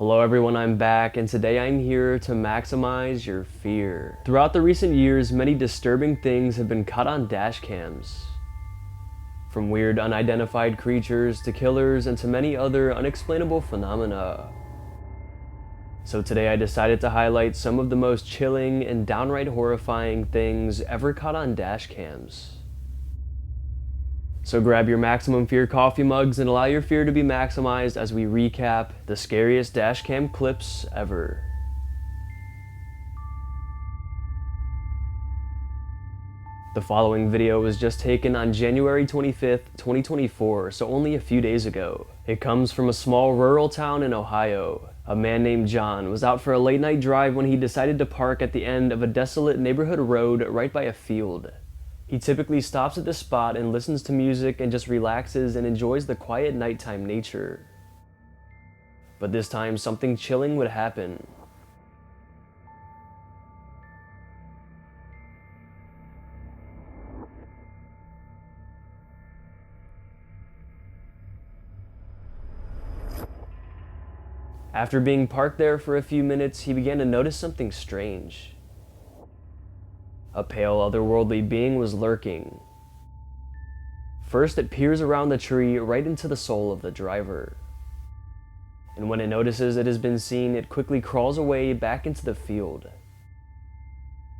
Hello everyone, I'm back, and today I'm here to maximize your fear. Throughout the recent years, many disturbing things have been caught on dash cams. From weird unidentified creatures to killers and to many other unexplainable phenomena. So today I decided to highlight some of the most chilling and downright horrifying things ever caught on dash cams. So grab your maximum fear coffee mugs and allow your fear to be maximized as we recap the scariest dashcam clips ever. The following video was just taken on January 25th, 2024, so only a few days ago. It comes from a small rural town in Ohio. A man named John was out for a late night drive when he decided to park at the end of a desolate neighborhood road right by a field. He typically stops at this spot and listens to music and just relaxes and enjoys the quiet nighttime nature. But this time, something chilling would happen. After being parked there for a few minutes, he began to notice something strange. A pale, otherworldly being was lurking. First, it peers around the tree right into the soul of the driver. And when it notices it has been seen, it quickly crawls away back into the field.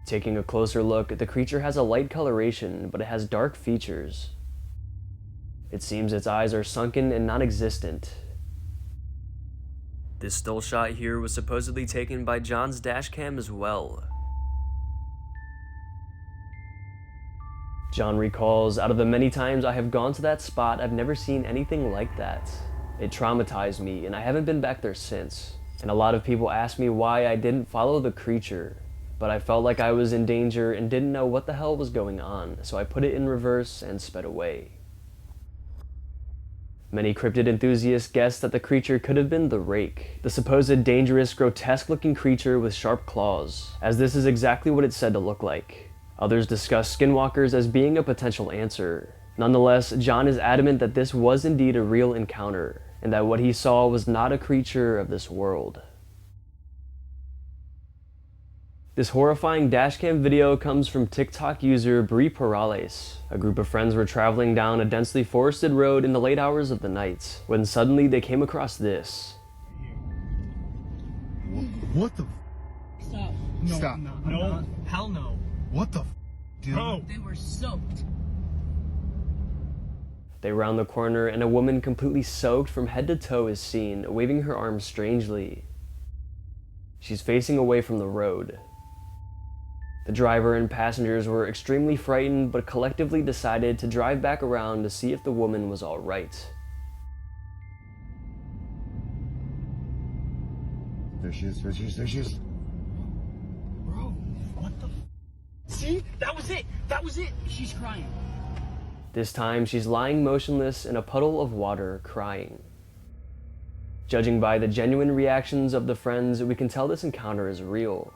Taking a closer look, the creature has a light coloration, but it has dark features. It seems its eyes are sunken and non-existent. This still shot here was supposedly taken by John's dashcam as well. John recalls, out of the many times I have gone to that spot, I've never seen anything like that. It traumatized me, and I haven't been back there since. And a lot of people ask me why I didn't follow the creature, but I felt like I was in danger and didn't know what the hell was going on, so I put it in reverse and sped away. Many cryptid enthusiasts guess that the creature could have been the Rake, the supposed dangerous, grotesque-looking creature with sharp claws, as this is exactly what it's said to look like. Others discuss skinwalkers as being a potential answer. Nonetheless, John is adamant that this was indeed a real encounter, and that what he saw was not a creature of this world. This horrifying dashcam video comes from TikTok user Brie Perales. A group of friends were traveling down a densely forested road in the late hours of the night, when suddenly they came across this. What the? Stop. No, stop. No. Hell no. What the? Dude. Bro. They were soaked. They round the corner and a woman completely soaked from head to toe is seen, waving her arms strangely. She's facing away from the road. The driver and passengers were extremely frightened, but collectively decided to drive back around to see if the woman was all right. There she is, there she is, there she is. Bro, what the? See? That was it. That was it. She's crying. This time, she's lying motionless in a puddle of water, crying. Judging by the genuine reactions of the friends, we can tell this encounter is real.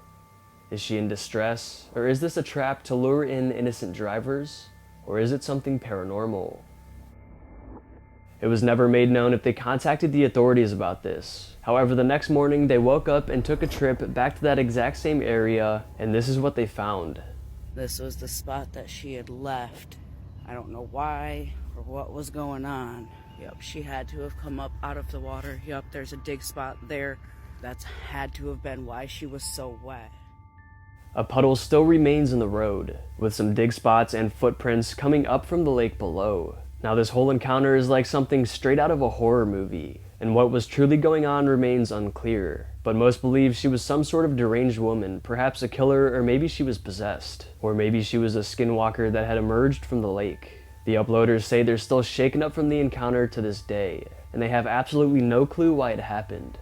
Is she in distress, or is this a trap to lure in innocent drivers, or is it something paranormal? It was never made known if they contacted the authorities about this. However, the next morning they woke up and took a trip back to that exact same area, and this is what they found. This was the spot that she had left. I don't know why or what was going on. Yep, she had to have come up out of the water. Yep, there's a dig spot there. That's had to have been why she was so wet. A puddle still remains in the road, with some dig spots and footprints coming up from the lake below. Now this whole encounter is like something straight out of a horror movie, and what was truly going on remains unclear. But most believe she was some sort of deranged woman, perhaps a killer, or maybe she was possessed. Or maybe she was a skinwalker that had emerged from the lake. The uploaders say they're still shaken up from the encounter to this day, and they have absolutely no clue why it happened.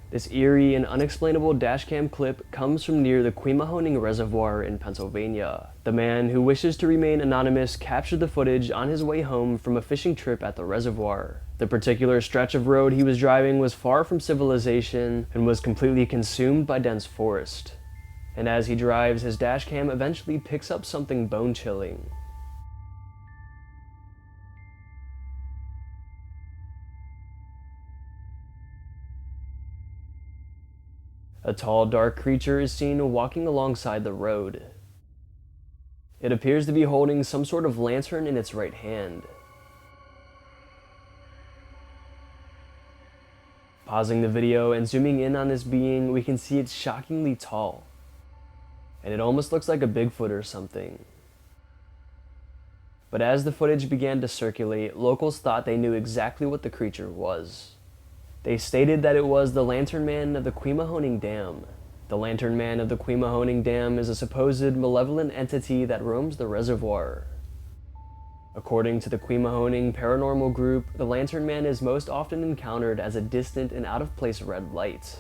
This eerie and unexplainable dashcam clip comes from near the Quemahoning Reservoir in Pennsylvania. The man, who wishes to remain anonymous, captured the footage on his way home from a fishing trip at the reservoir. The particular stretch of road he was driving was far from civilization and was completely consumed by dense forest. And as he drives, his dashcam eventually picks up something bone-chilling. A tall, dark creature is seen walking alongside the road. It appears to be holding some sort of lantern in its right hand. Pausing the video and zooming in on this being, we can see it's shockingly tall. And it almost looks like a Bigfoot or something. But as the footage began to circulate, locals thought they knew exactly what the creature was. They stated that it was the Lantern Man of the Quemahoning Dam. The Lantern Man of the Quemahoning Dam is a supposed malevolent entity that roams the reservoir. According to the Quemahoning Paranormal Group, the Lantern Man is most often encountered as a distant and out-of-place red light.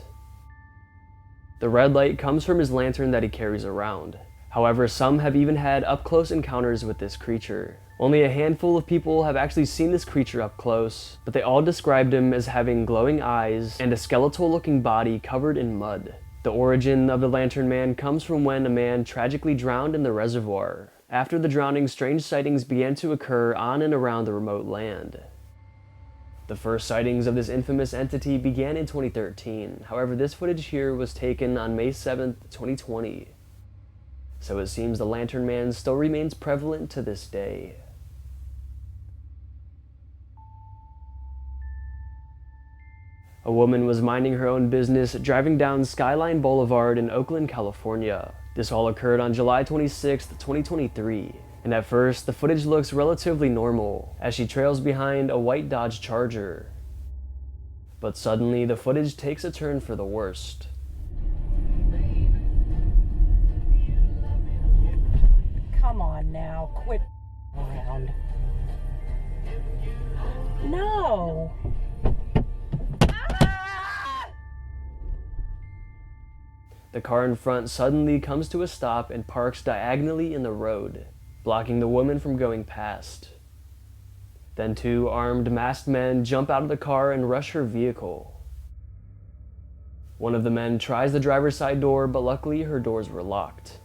The red light comes from his lantern that he carries around. However, some have even had up-close encounters with this creature. Only a handful of people have actually seen this creature up close, but they all described him as having glowing eyes and a skeletal-looking body covered in mud. The origin of the Lantern Man comes from when a man tragically drowned in the reservoir. After the drowning, strange sightings began to occur on and around the remote land. The first sightings of this infamous entity began in 2013. However, this footage here was taken on May 7th, 2020. So it seems the Lantern Man still remains prevalent to this day. A woman was minding her own business driving down Skyline Boulevard in Oakland, California. This all occurred on July 26, 2023. And at first, the footage looks relatively normal, as she trails behind a white Dodge Charger. But suddenly, the footage takes a turn for the worst. Come on now, quit around. No! The car in front suddenly comes to a stop and parks diagonally in the road, blocking the woman from going past. Then two armed, masked men jump out of the car and rush her vehicle. One of the men tries the driver's side door, but luckily her doors were locked.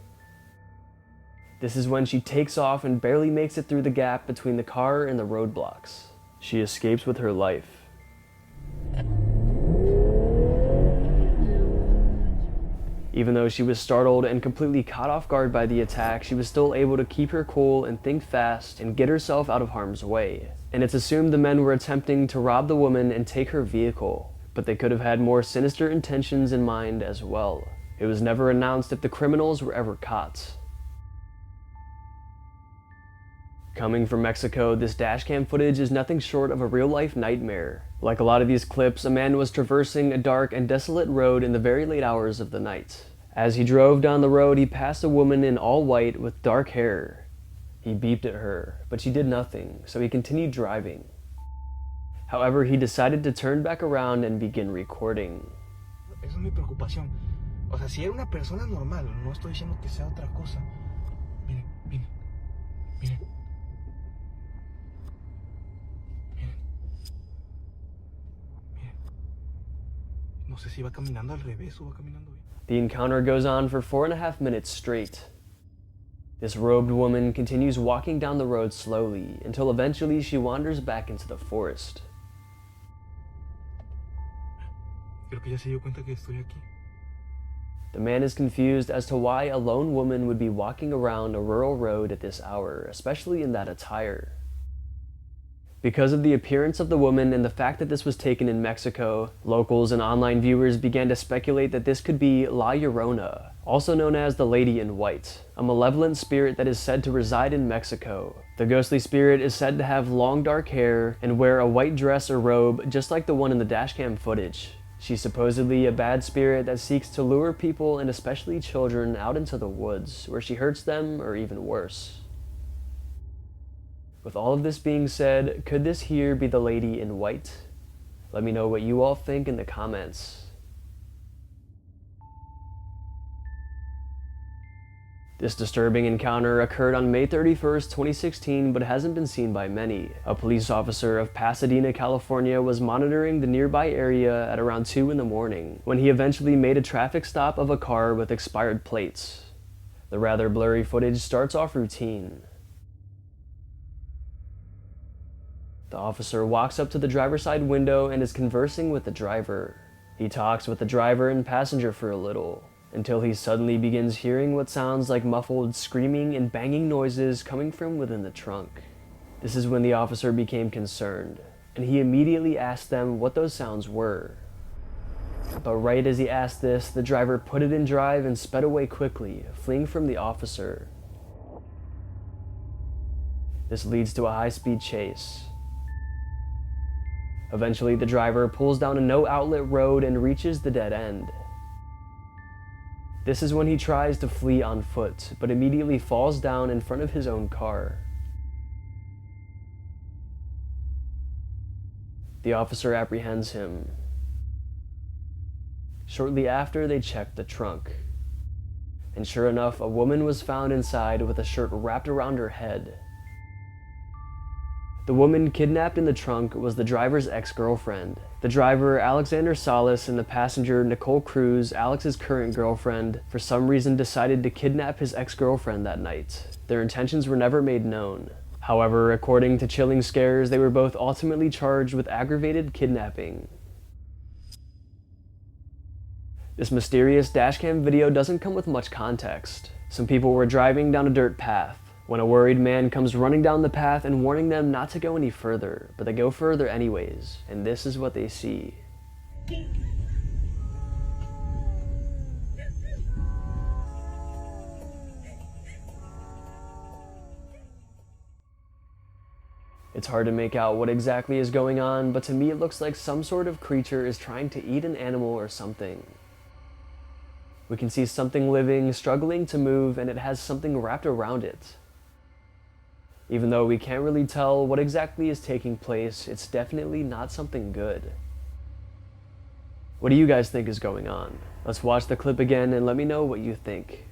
This is when she takes off and barely makes it through the gap between the car and the roadblocks. She escapes with her life. Even though she was startled and completely caught off guard by the attack, she was still able to keep her cool and think fast and get herself out of harm's way. And it's assumed the men were attempting to rob the woman and take her vehicle, but they could have had more sinister intentions in mind as well. It was never announced if the criminals were ever caught. Coming from Mexico, this dashcam footage is nothing short of a real-life nightmare. Like a lot of these clips, a man was traversing a dark and desolate road in the very late hours of the night. As he drove down the road, he passed a woman in all white with dark hair. He beeped at her, but she did nothing, so he continued driving. However, he decided to turn back around and begin recording. Esa es mi preocupación. O sea, si era una persona normal, no estoy diciendo que sea otra cosa. Miren, miren, miren. No sé si va caminando al revés o va caminando bien. The encounter goes on for 4.5 minutes straight. This robed woman continues walking down the road slowly until eventually she wanders back into the forest. Creo que ya se dio cuenta que estoy aquí. The man is confused as to why a lone woman would be walking around a rural road at this hour, especially in that attire. Because of the appearance of the woman and the fact that this was taken in Mexico, locals and online viewers began to speculate that this could be La Llorona, also known as the Lady in White, a malevolent spirit that is said to reside in Mexico. The ghostly spirit is said to have long dark hair and wear a white dress or robe just like the one in the dashcam footage. She's supposedly a bad spirit that seeks to lure people and especially children out into the woods, where she hurts them or even worse. With all of this being said, could this here be the Lady in White? Let me know what you all think in the comments. This disturbing encounter occurred on May 31st, 2016, but hasn't been seen by many. A police officer of Pasadena, California was monitoring the nearby area at around 2 in the morning, when he eventually made a traffic stop of a car with expired plates. The rather blurry footage starts off routine. The officer walks up to the driver's side window and is conversing with the driver. He talks with the driver and passenger for a little, until he suddenly begins hearing what sounds like muffled screaming and banging noises coming from within the trunk. This is when the officer became concerned, and he immediately asked them what those sounds were. But right as he asked this, the driver put it in drive and sped away quickly, fleeing from the officer. This leads to a high-speed chase. Eventually, the driver pulls down a no-outlet road and reaches the dead end. This is when he tries to flee on foot, but immediately falls down in front of his own car. The officer apprehends him. Shortly after, they check the trunk. And sure enough, a woman was found inside with a shirt wrapped around her head. The woman kidnapped in the trunk was the driver's ex-girlfriend. The driver, Alexander Salas, and the passenger, Nicole Cruz, Alex's current girlfriend, for some reason decided to kidnap his ex-girlfriend that night. Their intentions were never made known. However, according to Chilling Scares, they were both ultimately charged with aggravated kidnapping. This mysterious dashcam video doesn't come with much context. Some people were driving down a dirt path when a worried man comes running down the path and warning them not to go any further, but they go further anyways, and this is what they see. It's hard to make out what exactly is going on, but to me it looks like some sort of creature is trying to eat an animal or something. We can see something living, struggling to move, and it has something wrapped around it. Even though we can't really tell what exactly is taking place, it's definitely not something good. What do you guys think is going on? Let's watch the clip again and let me know what you think.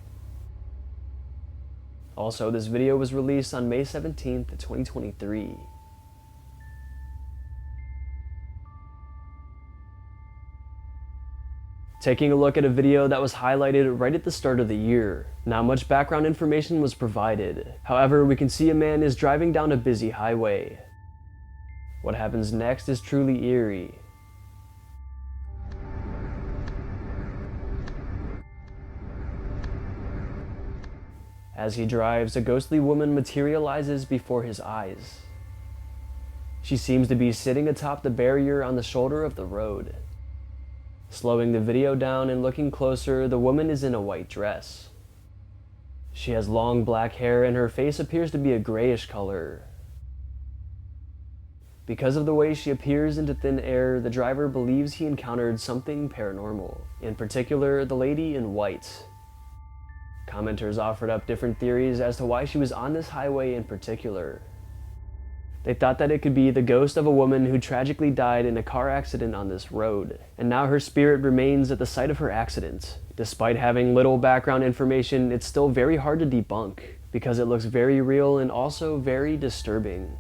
Also, this video was released on May 17th, 2023. Taking a look at a video that was highlighted right at the start of the year. Not much background information was provided. However, we can see a man is driving down a busy highway. What happens next is truly eerie. As he drives, a ghostly woman materializes before his eyes. She seems to be sitting atop the barrier on the shoulder of the road. Slowing the video down and looking closer, the woman is in a white dress. She has long black hair and her face appears to be a grayish color. Because of the way she appears into thin air, the driver believes he encountered something paranormal, in particular the lady in white. Commenters offered up different theories as to why she was on this highway in particular. They thought that it could be the ghost of a woman who tragically died in a car accident on this road, and now her spirit remains at the site of her accident. Despite having little background information, it's still very hard to debunk, because it looks very real and also very disturbing.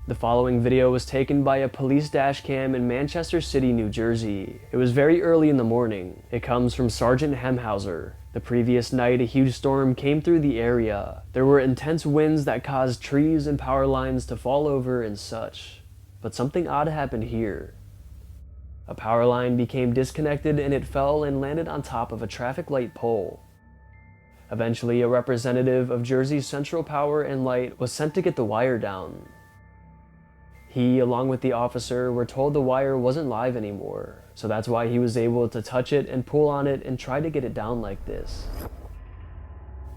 The following video was taken by a police dashcam in Manchester City, New Jersey. It was very early in the morning. It comes from Sergeant Hemhauser. The previous night, a huge storm came through the area. There were intense winds that caused trees and power lines to fall over and such. But something odd happened here. A power line became disconnected and it fell and landed on top of a traffic light pole. Eventually, a representative of Jersey Central Power and Light was sent to get the wire down. He, along with the officer, were told the wire wasn't live anymore, so that's why he was able to touch it and pull on it and try to get it down like this.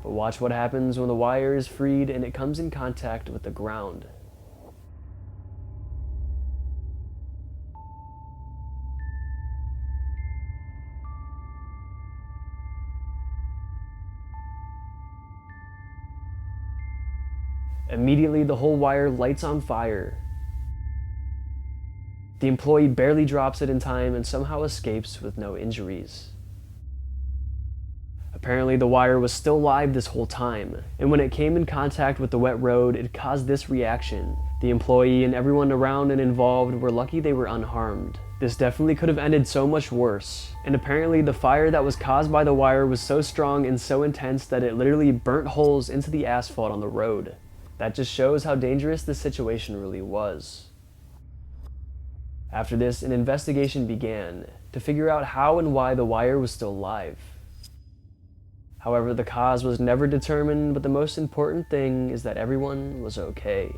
But watch what happens when the wire is freed and it comes in contact with the ground. Immediately, the whole wire lights on fire. The employee barely drops it in time and somehow escapes with no injuries. Apparently, the wire was still live this whole time, and when it came in contact with the wet road, it caused this reaction. The employee and everyone around and involved were lucky they were unharmed. This definitely could have ended so much worse, and apparently the fire that was caused by the wire was so strong and so intense that it literally burnt holes into the asphalt on the road. That just shows how dangerous the situation really was. After this, an investigation began to figure out how and why the wire was still live. However, the cause was never determined, but the most important thing is that everyone was okay.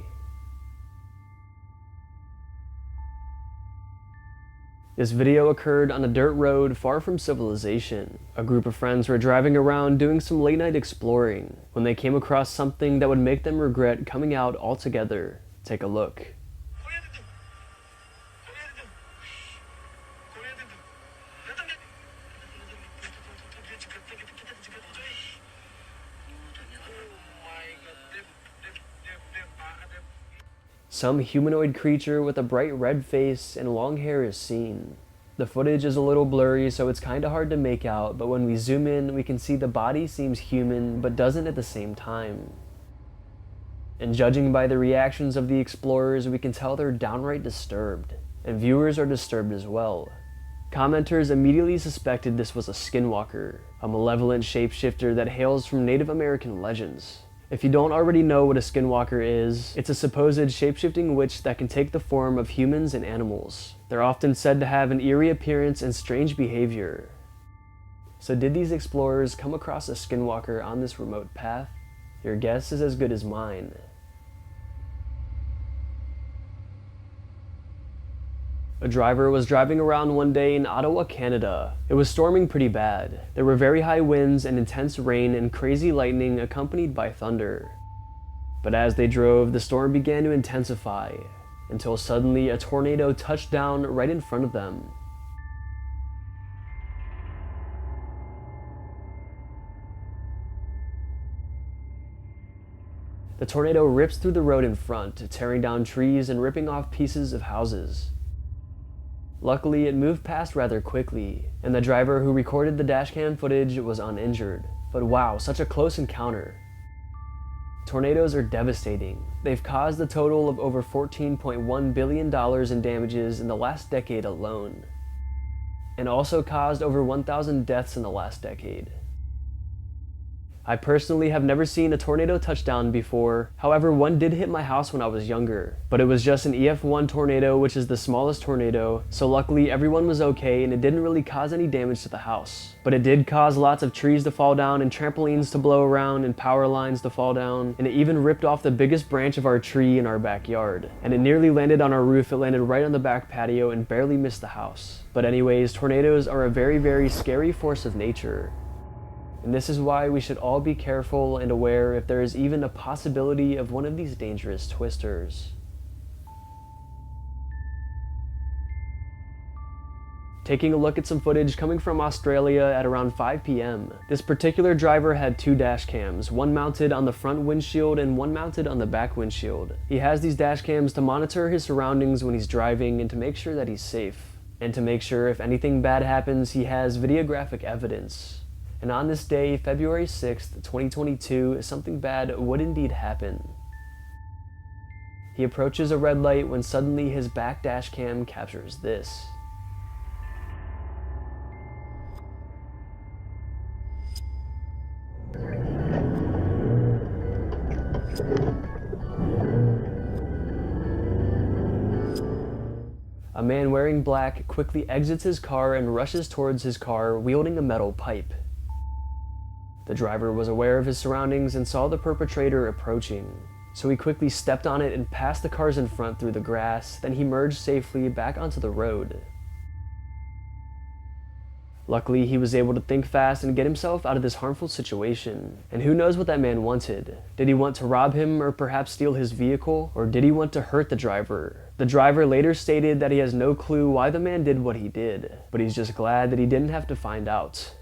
This video occurred on a dirt road far from civilization. A group of friends were driving around doing some late night exploring when they came across something that would make them regret coming out altogether. Take a look. Some humanoid creature with a bright red face and long hair is seen. The footage is a little blurry, so it's kinda hard to make out, but when we zoom in, we can see the body seems human, but doesn't at the same time. And judging by the reactions of the explorers, we can tell they're downright disturbed, and viewers are disturbed as well. Commenters immediately suspected this was a Skinwalker, a malevolent shapeshifter that hails from Native American legends. If you don't already know what a Skinwalker is, it's a supposed shapeshifting witch that can take the form of humans and animals. They're often said to have an eerie appearance and strange behavior. So did these explorers come across a Skinwalker on this remote path? Your guess is as good as mine. A driver was driving around one day in Ottawa, Canada. It was storming pretty bad. There were very high winds and intense rain and crazy lightning accompanied by thunder. But as they drove, the storm began to intensify, until suddenly a tornado touched down right in front of them. The tornado rips through the road in front, tearing down trees and ripping off pieces of houses. Luckily, it moved past rather quickly, and the driver who recorded the dashcam footage was uninjured. But wow, such a close encounter. Tornadoes are devastating. They've caused a total of over $14.1 billion in damages in the last decade alone, and also caused over 1,000 deaths in the last decade. I personally have never seen a tornado touchdown before. However, one did hit my house when I was younger, but it was just an EF1 tornado, which is the smallest tornado, so luckily everyone was okay and it didn't really cause any damage to the house. But it did cause lots of trees to fall down and trampolines to blow around and power lines to fall down, and it even ripped off the biggest branch of our tree in our backyard. And it nearly landed on our roof. It landed right on the back patio and barely missed the house. But anyways, tornadoes are a very, very scary force of nature. And this is why we should all be careful and aware if there is even a possibility of one of these dangerous twisters. Taking a look at some footage coming from Australia at around 5 p.m. This particular driver had two dash cams, one mounted on the front windshield and one mounted on the back windshield. He has these dash cams to monitor his surroundings when he's driving and to make sure that he's safe. And to make sure if anything bad happens, he has videographic evidence. And on this day, February 6th, 2022, something bad would indeed happen. He approaches a red light when suddenly his back dash cam captures this. A man wearing black quickly exits his car and rushes towards his car wielding a metal pipe. The driver was aware of his surroundings and saw the perpetrator approaching, so he quickly stepped on it and passed the cars in front through the grass, then he merged safely back onto the road. Luckily, he was able to think fast and get himself out of this harmful situation. And who knows what that man wanted? Did he want to rob him or perhaps steal his vehicle? Or did he want to hurt the driver? The driver later stated that he has no clue why the man did what he did, but he's just glad that he didn't have to find out.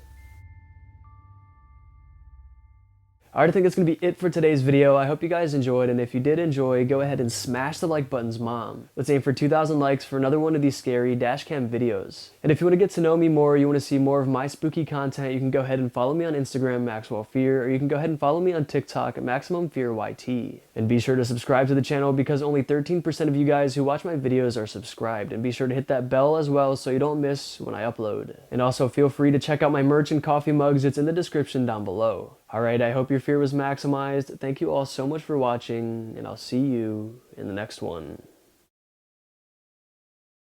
Alright, I think that's going to be it for today's video. I hope you guys enjoyed, and if you did enjoy, go ahead and smash the like buttons, mom. Let's aim for 2,000 likes for another one of these scary dashcam videos. And if you want to get to know me more, you want to see more of my spooky content, you can go ahead and follow me on Instagram, MaxwellFear, or you can go ahead and follow me on TikTok, MaximumFearYT. And be sure to subscribe to the channel because only 13% of you guys who watch my videos are subscribed. And be sure to hit that bell as well so you don't miss when I upload. And also feel free to check out my merch and coffee mugs, it's in the description down below. Alright, I hope your fear was maximized. Thank you all so much for watching, and I'll see you in the next one.